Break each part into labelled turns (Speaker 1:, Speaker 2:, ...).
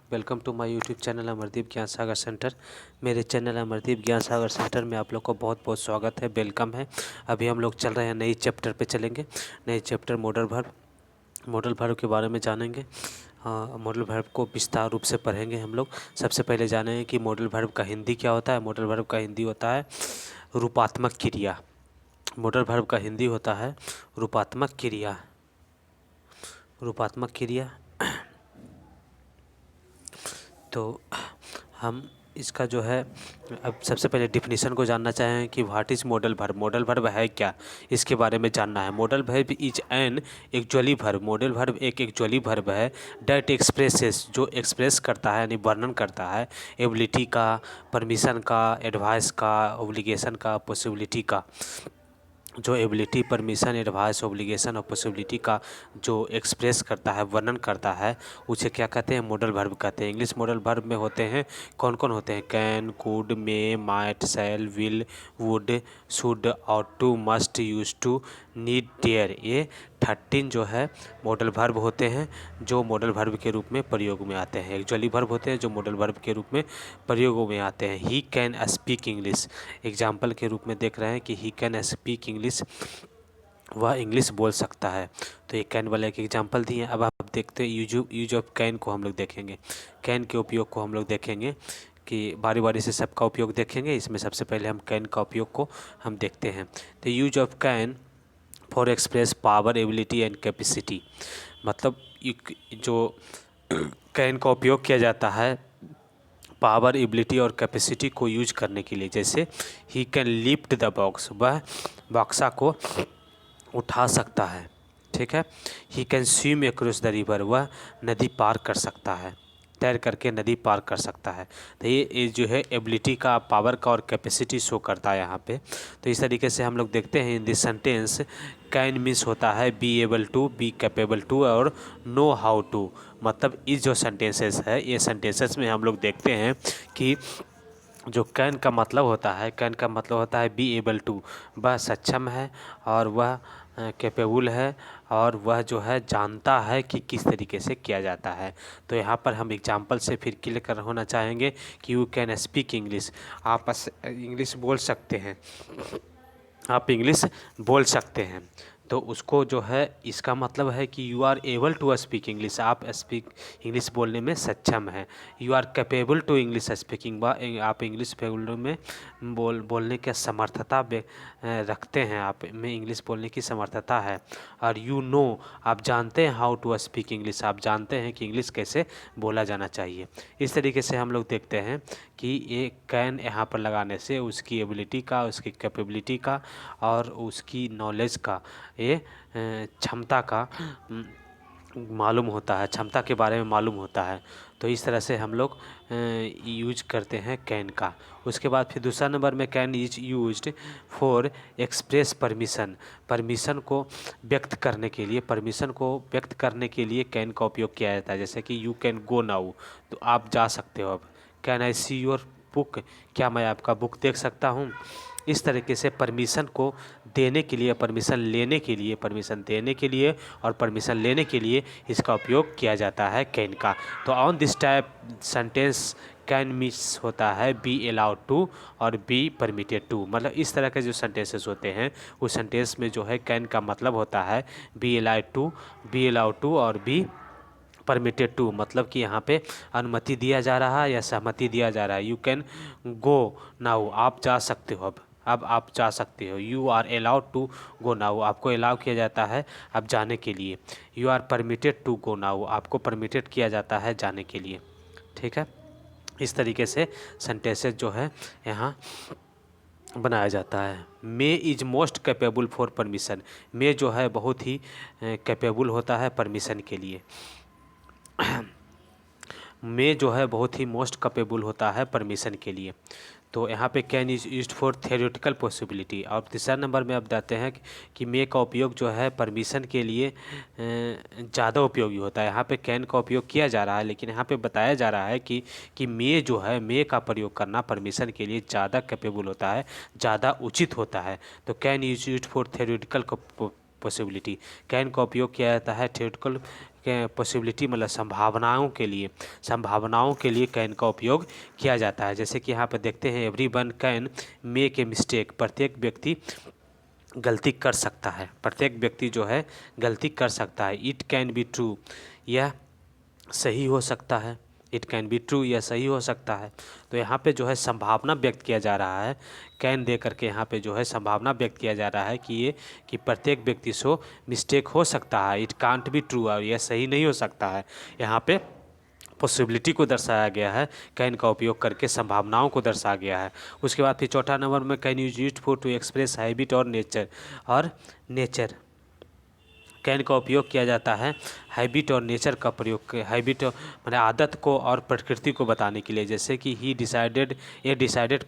Speaker 1: Welcome to my YouTube channel Amardeep Gyan Sagar centre. मेरे channel Amardeep Gyan Sagar centre में आप लोग को बहुत बहुत स्वागत है, वेलकम है। अभी हम लोग चल रहे हैं, नई चैप्टर पे चलेंगे। नई चैप्टर मॉडल वर्ब के बारे में जानेंगे। मॉडल वर्ब को विस्तार रूप से पढ़ेंगे हम लोग। सबसे पहले जानेंगे कि मॉडल वर्ब का हिंदी क्या होता है। मॉडल वर्ब का हिंदी होता है रूपात्मक क्रिया। मॉडल वर्ब का हिंदी होता है रूपात्मक क्रिया। रूपात्मक क्रिया। तो हम इसका जो है, अब सबसे पहले डिफिनीशन को जानना चाहें कि what is modal verb. Modal verb है क्या, इसके बारे में जानना है। Modal verb is an actually verb. Modal verb एक एक्चुअली वर्ब है डैट एक्सप्रेसेस, जो एक्सप्रेस करता है यानी वर्णन करता है एबिलिटी का, परमिशन का, एडवाइस का, ऑब्लिगेशन का, पॉसिबिलिटी का। जो एबिलिटी, परमिशन, एडवाइस, ऑब्लिगेशन और पॉसिबिलिटी का जो एक्सप्रेस करता है, वर्णन करता है, उसे क्या कहते हैं? मॉडल वर्ब कहते हैं। इंग्लिश मॉडल वर्ब में होते हैं, कौन कौन होते हैं? Can, could, may, might, shall, will, would, should, ought to, must, use to, need, dare. ये 13 जो है मॉडल वर्ब होते हैं जो मॉडल वर्ब के रूप में प्रयोग में आते हैं। एक्चुअली वर्ब होते हैं जो मॉडल वर्ब के रूप में प्रयोग में आते हैं। He can speak English, example के रूप में देख रहे हैं कि ही कैन स्पीक इंग्लिश, वह इंग्लिश बोल सकता है। तो ये कैन वाले एक एग्जाम्पल दिए। अब आप देखते हैं यूज ऑफ कैन को हम लोग देखेंगे। कैन के उपयोग को हम लोग देखेंगे कि बारी बारी से सबका उपयोग देखेंगे। इसमें सबसे पहले हम कैन का उपयोग को हम देखते हैं। तो use of can for express power, ability and capacity. मतलब जो कैन का उपयोग किया जाता है पावर, एबिलिटी और कैपेसिटी को यूज करने के लिए। जैसे he can lift the box, वह बक्सा को उठा सकता है। ठीक है। He can swim across the river, वह नदी पार कर सकता है, तैर करके नदी पार कर सकता है। तो ये जो है एबिलिटी का, पावर का और कैपेसिटी शो करता है यहाँ पे। तो इस तरीके से हम लोग देखते हैं in this sentence can means होता है be able to, be capable to और नो हाउ टू। मतलब इस जो सेंटेंसेस है, ये सेंटेंसेस में हम लोग देखते हैं कि जो कैन का मतलब होता है, कैन का मतलब होता है बी एबल टू, वह सक्षम है और वह कैपेबल है और वह जो है जानता है कि किस तरीके से किया जाता है। तो यहाँ पर हम एग्जांपल से फिर क्लियर होना चाहेंगे कि यू कैन स्पीक इंग्लिश, आप इंग्लिश बोल सकते हैं, आप इंग्लिश बोल सकते हैं। तो उसको जो है, इसका मतलब है कि you are able to speak English, आप इंग्लिश बोलने में सक्षम हैं। You are capable to English speaking, आप इंग्लिश बोलने में बोलने की समर्थता रखते हैं, आप में इंग्लिश बोलने की समर्थता है। और यू नो, आप जानते हैं हाउ टू स्पीक इंग्लिश, आप जानते हैं कि इंग्लिश कैसे बोला जाना चाहिए। इस तरीके से हम लोग देखते हैं कि ये कैन यहाँ पर लगाने से उसकी एबिलिटी का, उसकी कैपेबिलिटी का और उसकी नॉलेज का, ये क्षमता का मालूम होता है, क्षमता के बारे में मालूम होता है। तो इस तरह से हम लोग यूज करते हैं कैन का। उसके बाद फिर दूसरा नंबर में can is used for express permission. Permission को व्यक्त करने के लिए, परमिशन को व्यक्त करने के लिए कैन का उपयोग किया जाता है। जैसे कि यू कैन गो नाउ, तो आप जा सकते हो अब। Can I see your book, क्या मैं आपका बुक देख सकता हूँ। इस तरीके से परमिशन को देने के लिए, परमिशन लेने के लिए, परमिशन देने के लिए और परमिशन लेने के लिए इसका उपयोग किया जाता है कैन का। तो on this type sentence can means होता है बी अलाउड टू और बी परमिटेड टू। मतलब इस तरह के जो सेंटेंसेस होते हैं उस सेंटेंस में जो है कैन का मतलब होता है बी अलाउड टू और बी परमिटेड टू। मतलब कि यहाँ पे अनुमति दिया जा रहा है या सहमति दिया जा रहा है। यू कैन गो नाउ, आप जा सकते हो अब आप जा सकते हो। You are allowed to go now, आपको अलाउ किया जाता है अब जाने के लिए। You are permitted to go now, आपको परमिटेड किया जाता है जाने के लिए। ठीक है। इस तरीके से सेंटेंसेस जो है यहाँ बनाया जाता है। May is most capable for permission, may जो है बहुत ही कैपेबल होता है परमिशन के लिए। में जो है बहुत ही मोस्ट कैपेबल होता है परमिशन के लिए। तो यहाँ पे can is used for theoretical possibility. और तीसरा नंबर में अब बताते हैं कि मे का उपयोग जो है परमिशन के लिए ज़्यादा उपयोगी होता है। यहाँ पे कैन का उपयोग किया जा रहा है, लेकिन यहाँ पे बताया जा रहा है कि मे जो है, मे का प्रयोग करना परमिशन के लिए ज़्यादा कैपेबल होता है, ज़्यादा उचित होता है। तो can is used for theoretical possibility. Can का उपयोग किया जाता है थ्योरेटिकल पॉसिबिलिटी मतलब संभावनाओं के लिए कैन का उपयोग किया जाता है। जैसे कि यहाँ पर देखते हैं everyone can make a mistake, प्रत्येक व्यक्ति गलती कर सकता है, प्रत्येक व्यक्ति जो है गलती कर सकता है। इट कैन बी ट्रू, यह सही हो सकता है। इट कैन बी ट्रू, यह सही हो सकता है। तो यहाँ पे जो है संभावना व्यक्त किया जा रहा है, कैन दे करके यहाँ पे जो है संभावना व्यक्त किया जा रहा है कि प्रत्येक व्यक्ति से मिस्टेक हो सकता है। इट कांट बी ट्रू, और यह सही नहीं हो सकता है। यहाँ पे पॉसिबिलिटी को दर्शाया गया है, कैन का उपयोग करके संभावनाओं को दर्शाया गया है। उसके बाद फिर चौथा नंबर में can use it for to express habit और नेचर। कैन का उपयोग किया जाता है हैबिट और नेचर का प्रयोग, हैबिट मतलब आदत को और प्रकृति को बताने के लिए। जैसे कि a decided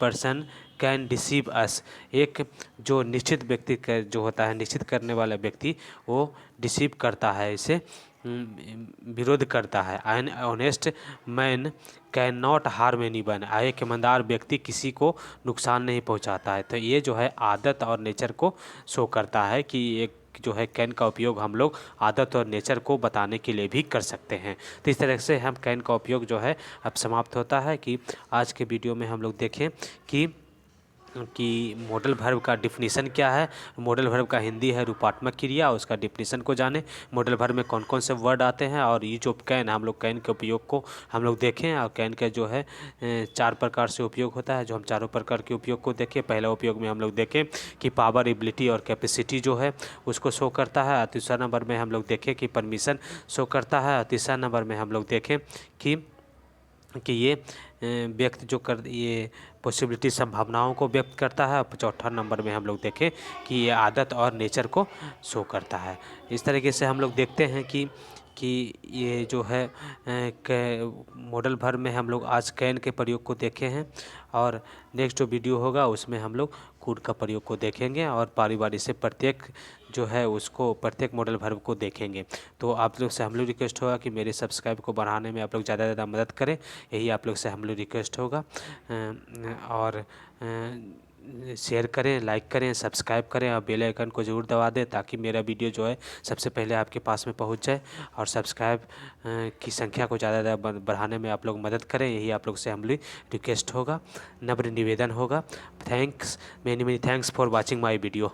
Speaker 1: person can deceive us, एक जो निश्चित व्यक्ति जो होता है, निश्चित करने वाला व्यक्ति वो डिसीव करता है, इसे विरोध करता है। An honest man can not harm anyone, एक ईमानदार व्यक्ति किसी को नुकसान नहीं पहुंचाता है। तो ये जो है आदत और नेचर को शो करता है कि एक जो है कैन का उपयोग हम लोग आदत और नेचर को बताने के लिए भी कर सकते हैं। तो इस तरह से हम कैन का उपयोग जो है अब समाप्त होता है। कि आज के वीडियो में हम लोग देखें कि मॉडल वर्ब का डिफिनीसन क्या है, मॉडल वर्ब का हिंदी है रूपात्मक क्रिया, उसका डिफिनीसन को जाने, मॉडल वर्ब में कौन कौन से वर्ड आते हैं, और ये जो कैन हम लोग कैन के उपयोग को हम लोग देखें। और कैन का जो है 4 प्रकार से उपयोग होता है, जो हम चारों प्रकार के उपयोग को देखें। पहला उपयोग में हम लोग देखें कि पावर, एबिलिटी और कैपेसिटी जो है उसको शो करता है। और तीसरा नंबर में हम लोग देखें कि परमिशन शो करता है। और तीसरा नंबर में हम लोग देखें कि ये व्यक्त जो कर ये पॉसिबिलिटी संभावनाओं को व्यक्त करता है। चौथा नंबर में हम लोग देखें कि ये आदत और नेचर को शो करता है। इस तरीके से हम लोग देखते हैं कि ये जो है मॉडल वर्ब में हम लोग आज कैन के प्रयोग को देखे हैं, और नेक्स्ट जो वीडियो होगा उसमें हम लोग कुड का प्रयोग को देखेंगे, और बारी बारी से प्रत्येक जो है उसको प्रत्येक मॉडल वर्ब को देखेंगे। तो आप लोग से हम लोग रिक्वेस्ट होगा कि मेरे सब्सक्राइब को बढ़ाने में आप लोग ज़्यादा से ज़्यादा मदद करें, यही आप लोग से हम लोग रिक्वेस्ट होगा। और शेयर करें, लाइक करें, सब्सक्राइब करें, और बेल आइकन को ज़रूर दबा दें ताकि मेरा वीडियो जो है सबसे पहले आपके पास में पहुंच जाए। और सब्सक्राइब की संख्या को ज़्यादा ज़्यादा बढ़ाने में आप लोग मदद करें, यही आप लोग से हम लोग रिक्वेस्ट होगा, नम्र निवेदन होगा। Thanks, many many thanks for watching my video.